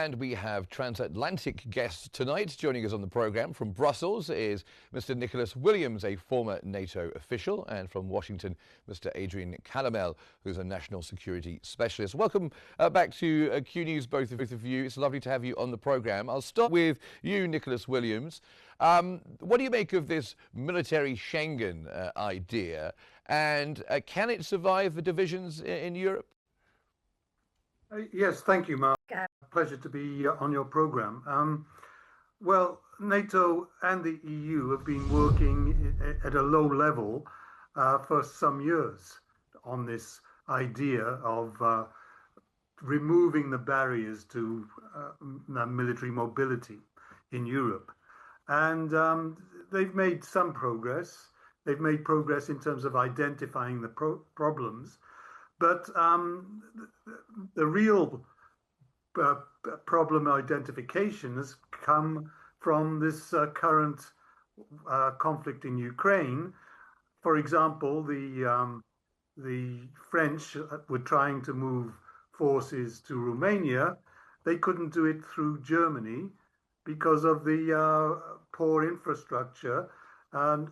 And we have transatlantic guests tonight. Joining us on the programme from Brussels is Mr. Nicholas Williams, a former NATO official, and from Washington, Mr. Adrian Callamel, who's a national security specialist. Welcome back to Qnews, both of you. It's lovely to have you on the programme. I'll start with you, Nicholas Williams. What do you make of this military Schengen idea, and can it survive the divisions in Europe? Yes, thank you, Mark. Pleasure to be on your program. Well, NATO and the EU have been working at a low level for some years on this idea of removing the barriers to military mobility in Europe. And they've made some progress. They've made progress in terms of identifying the problems. But the real problem identification has come from this current conflict in Ukraine. For example, the French were trying to move forces to Romania. They couldn't do it through Germany because of the poor infrastructure, and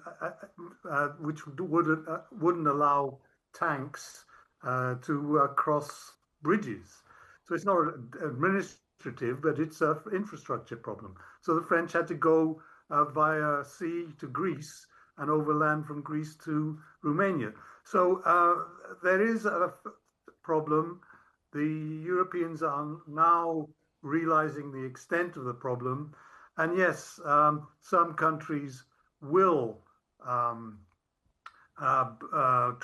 which wouldn't allow tanks to cross bridges. So it's not administrative, but it's an infrastructure problem. So the French had to go via sea to Greece and overland from Greece to Romania. So there is a problem. The Europeans are now realizing the extent of the problem. And yes, some countries will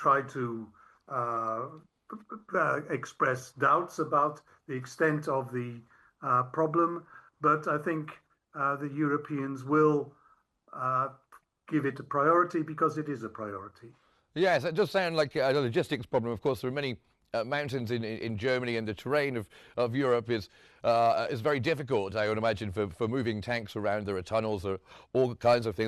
try to express doubts about the extent of the problem, but I think the Europeans will give it a priority because it is a priority. Yes, it does sound like a logistics problem. Of course, there are many mountains in Germany, and the terrain of Europe is very difficult, I would imagine, for moving tanks around. There are tunnels, there are all kinds of things.